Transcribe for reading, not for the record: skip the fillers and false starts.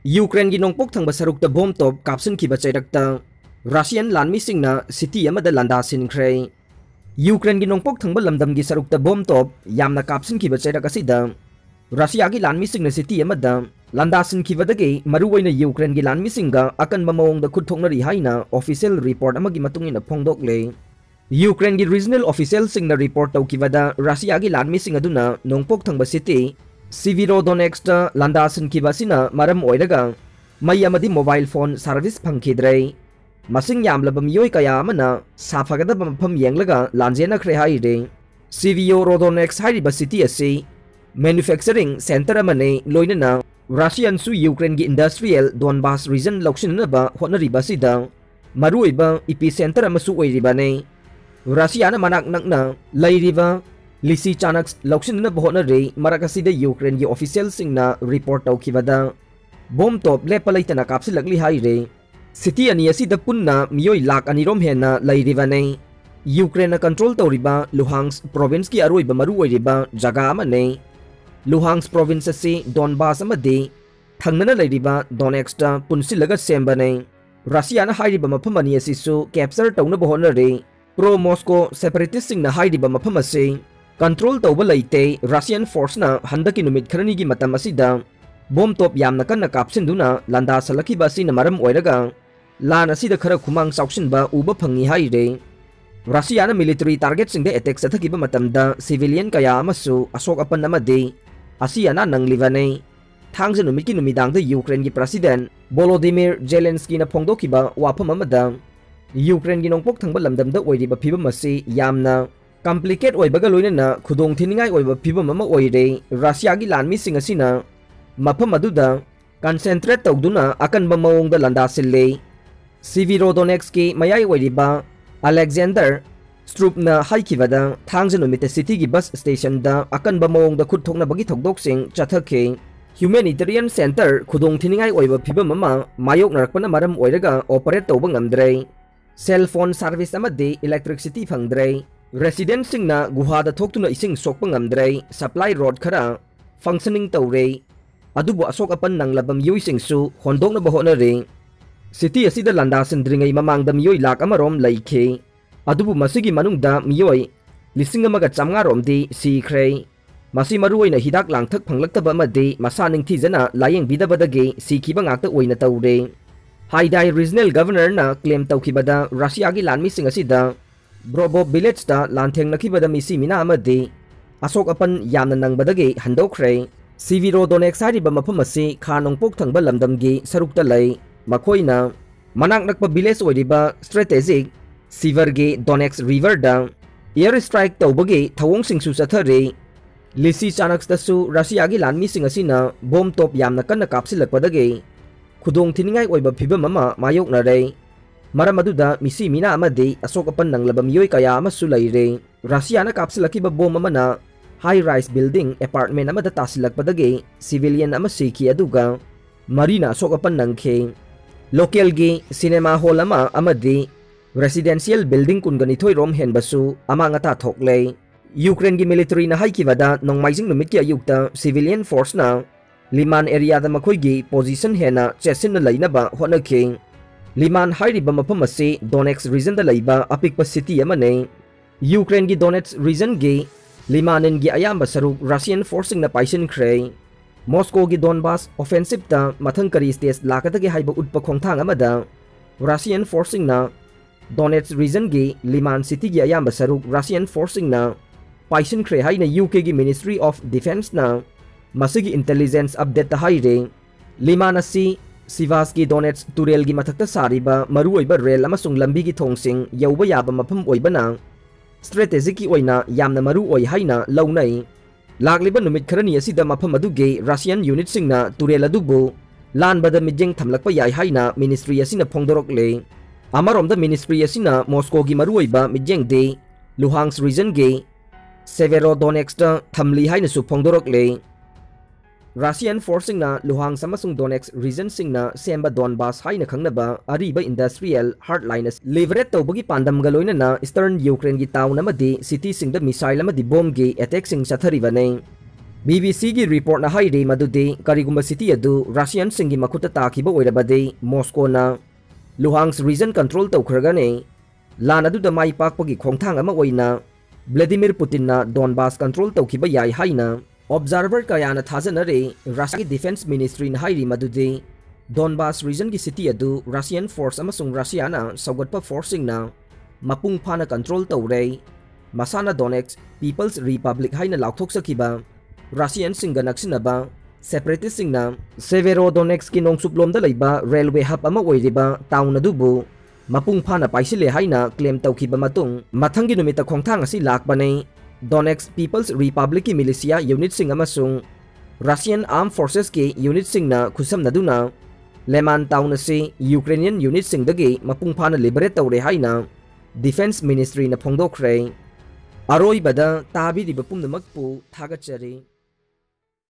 Ukraine की नोंगपोक थंगबा सरुक्ता बोम तोप कापसिनखिबा चैरक्ता रशियन लानमिसिंगना सिटी अमदा लांदासिनख्रे यूक्रेन की नोंगपोक थंगबा लमदम की सरुक्ता बोम तोप यामना कापसिनखिबा चैरक असिदा रशिया की लानमिसिंगना सिटी अमदा लांदासिनखिबदगी मरुवैना यूक्रेन की लानमिसिंगा अकनबा मओंगदा खुदथोंगनरी हाइना ऑफिशियल रिपोर्ट अमगी मतुंगिना फोंगदोकले यूक्रेन की रीजनल ऑफिशियल सिंगना रिपोर्ट तौकिबदा रशिया की लानमिसिंग अदुना नोंगपोक थंगबा सिटी सिविरोडोनेक्सटा लांदासिनखिबसिना मरम ओइरगा मई अमदी मोबाइल फोन सर्विस फंखिद्रे मसिंग यामलबा मियोय कया अमना साफगदबा मफम येंगलगा लांजेनख्रे हाइरे सिविरोडोनेक्स हाइरिबा सिटी असि मैन्युफैक्चरिंग सेंटर अमने लोइनना रशियन सु यूक्रेन की इंडस्ट्रियल डोनबास रीजन लौक्सिननबा होटनरिबासिदा मरुइबा इपीसेंटर अमसु ओइरिबाने रशियाना मनाक नकना लैरिबा लिसी चानक्स लौक्सिननबा होटनरे मरकसिदा यूक्रेन की ऑफिशियल सिंगना रिपोर्ट तौखिबदा बोम तोप लेपा लैतना कापसिलकली हाइरे सिटी अनी असिदा पुन्ना मियोय लाख अनिरोम हेना लैरिबाने यूक्रेन कंट्रोल तौरिबा लुहांस्क प्रोविंस की अरोइबा मरु ओइरिबा जगा अमने लुहांस्क प्रोविंस असी डोनबास अमदि थंगनना लैरिबा डोनेक्सटा पुनसिलगा सेम्बने रशियाना हाइरिबा मफम अनी असिसु कैप्चर तौनबा होटनरे प्रो मॉस्को सेपरेटिस्ट सिंगना हाइरिबा मफम असी कंट्रोल तौबा लैते रशियन फोर्सना हंदकी नुमित खरनीगी मतम असिदा बोम तोप यामना कन्ना कापसिनदुना लांदासलखिबा असिना मरम ओइरगा लान असिदा खरा खुमांग चाउसिनबा उबा फंगी हाइरे रशियाना मिलिटरी टारगेट सिंगदे अटैक सथकिबा मतमदा सिविलियन कया अमसु अशोक अपन अमदि असियाना नंगलिबाने थांगजे नुमितकी नुमिदांगदा यूक्रेन की प्रेसिडेंट वोलोदिमिर जेलेंस्कीना फोंदोखिबा वाफम अमदा यूक्रेन की नोंगपोक थंगबा लमदमदा ओइरिबा फिबम असि यामना कॉम्प्लिकेट ओइबगा लोइनना खुदोंग थिनिंगाय ओइबा फिबम अमा ओइरे रशिया की लानमिसिंग असिना मफम अदुदा कंसेंट्रेट तौदुना अकनबा मओंगदा लंदासिल्ले सिविरोडोनेक्स की मयाय ओइरिबा अलेक्जेंडर स्ट्रूपना हाइखिबदा थांगजे नुमिते सिटी की बस स्टेशन दा अकनबा मओंगदा खुदथोकनबगी थौदोकसिंग चथखे ह्यूमैनिटेरियन सेंटर खुदोंग थिनिंगाय ओइबा फिबम अमा मायोकनरकपना मरम ओइरगा ऑपरेट तौबा ngamdre सेल फोन सर्विस अमदि इलेक्ट्रिसिटी फंगद्रे रेसिडेंट सिंगना गुहादा थोक्तुना इसिंग सोकपा ngamdre सप्लाई रोड खरा फंक्शनिंग तौरे अदुबु अशोक अपन नंगलबम युइसिंगसु होंदोकनबा होटनरे सिटी असिदा लांदासिनद्रिंगै ममांगदा मियोय लाख अमरोम लैखे अदुबु मसिगी मनुंगदा मियोय लिसिंग अमगा चामगा रोमदि सीख्रे मसी मरुओइना हिदाक लांगथक फंगलक्तबा अमदि मसा निंगथिजना लायेंग बिदबदगे सीखिबा ngakta ओइना तौरे हाइडाई रीजनल गवर्नर ना क्लेम तौखिबदा रशिया की लानमिसिंग असिदा ब्रोबो विलेज ता लांथेंगनखिबदा मिसी मिना अमदि अशोक अपन यामना नंगबदगे हंदोखरे सिविरोडोनेक्स हारिबा मफम असि खा नोंगपोक थंगबा लमदमगी सरुक्ता लै मखोइना मनाक नकपा विलेज ओइरिबा स्ट्रेटेजिक सिवरगे डोनेक्स रिवर दा एयर स्ट्राइक तौबगे थवोंग सिंगसु चथरे लिसी चानक्सतसु रशिया की लानमिसिंग असिना बोम तोप यामना कन्ना कापसिलकपदगे खुदोंग थिनिंगाय ओइबा फिबम अमा मायोकनरे मरम अदुदा मिसी मिना अमदि अशोक अपन नंगलबा मियोय कया अमसु लैरे रशियाना कापसिलकिबा बोम अमना हाई राइज बिल्डिंग अपार्टमेंट अमदा तासिलकपदगे सिविलियन अमा सीखी अदुगा मरीना अशोक अपन नंखे लोकल की सिनेमा हॉल अमा अमदि रेसिडेंशियल बिल्डिंग कुनगनिथोय रोम हेनबसु अमांगता थोकले यूक्रेन की मिलिटरी ना हाइकिबदा नोंगमाइजिंग नुमित की अयुक्ता सिविलियन फोर्स ना लिमान एरिया दा मखोयगी पोजीशन हेना चेसिन लैनबा होनखे लिमान हाइरिबा मफम असे डोनेक्स रीजन दा लैबा अपिकपा सिटी अमने यूक्रेन की डोनेक्स रीजन गे लिमानन की अयाम्बा सरुक रशियन फोर्सिंग ना पाइसनख्रे मॉस्को की डोनबास ऑफेंसिव ता मथंग करी स्टेज लाकदगे हाइबा उटपा खोंगथांग अमदा रशियन फोर्सिंग ना डोनेक्स रीजन गे लिमान सिटी की अयाम्बा सरुक रशियन फोर्सिंग ना पाइसनख्रे हाइना यूके की मिनिस्ट्री ऑफ डिफेंस ना मसिगी इंटेलिजेंस अपडेट हाइरे लिमान असि सिवास की डोनेट्स तुरेल की मथक्ता सारिबा मरुओइबा रेल अमसुंग लंबी की थोंगसिंग यौबा याबा मफम ओइबना स्ट्रेटेजिक की ओइना यामना मरु ओइ हाइना लौनै लाक्लिबा नुमित खरनी असिदा मफम अदुगे रशियन यूनिट सिंगना तुरेल अदुबु लानबदा मिजेंग थमलकपा याइ हाइना मिनिस्ट्री असिना फोंदोरकले अमरोमदा मिनिस्ट्री असिना मॉस्को की मरुओइबा मिजेंग दे लुहांग्स रीजन गे सेवेरोडोनेक्स थमली हाइना सु फोंदोरकले रशियन फोर्सिंगना लुहांग समसुंग डोनेक्स रीजन सिंगना सेम्बा डोनबास हाइना खंगनबा अरीबा इंडस्ट्रियल हार्ड लाइनस लिवरेट तौबगी पांडमगा लोइनना ईस्टर्न यूक्रेन की टाउन अमदि सिटी सिंगदा मिसाइल अमदि बॉम्ब की अटैक सिंग चथरिबने BBC की रिपोर्ट ना हाइरे मदुदे करिगुम्बा सिटी अदु रशियन सिंगी मखुता ताखिबा ओइरबदे मॉस्को ना लुहांग्स रीजन कंट्रोल तौखरगने लान अदुदा माई पाकपगी खोंथांग अमा ओइना व्लादिमीर पुतिन ना डोनबास कंट्रोल तौखिबा याई हाइना ऑब्जर्वर कयाना थाजनरे रशिया की डिफेंस मिनिस्ट्री ना हाइरी मदुदे डोनबास रीजन की सिटी अदु रशियन फोर्स अमसुंग रशिया ना सौगटपा फोर्सिंग ना मपुंग फाना कंट्रोल तौरे मसाना डोनेक्स पीपल्स रिपब्लिक हाइना लाउथोक सकिबा रशियन सिंग नक्सिनबा सेपरेटिस्ट सिंगना सेवेरोडोनेक्स की नोंगसुपलोमदा लैबा रेलवे हब अमा ओइरिबा टाउन अदुबु मपुंग फाना पाइसिले हाइना क्लेम तौखिबा मतुंग मथंगी नुमित खोंथांग असि लाकबने डोनेक्स पीपल्स रिपब्लिक की मिलिशिया यूनिट सिंग अमसुंग रशियन आर्म फोर्सेस के यूनिट सिंगना खुसमनदुना लेमान टाउन से यूक्रेनियन यूनिट सिंगदगी मपुंग फाना लिबरेट तौरे हाइना डिफेंस मिनिस्ट्री ना फोंदोखरे अरोइबदा ताबिरिबा पुमनमकपु थागतचरी।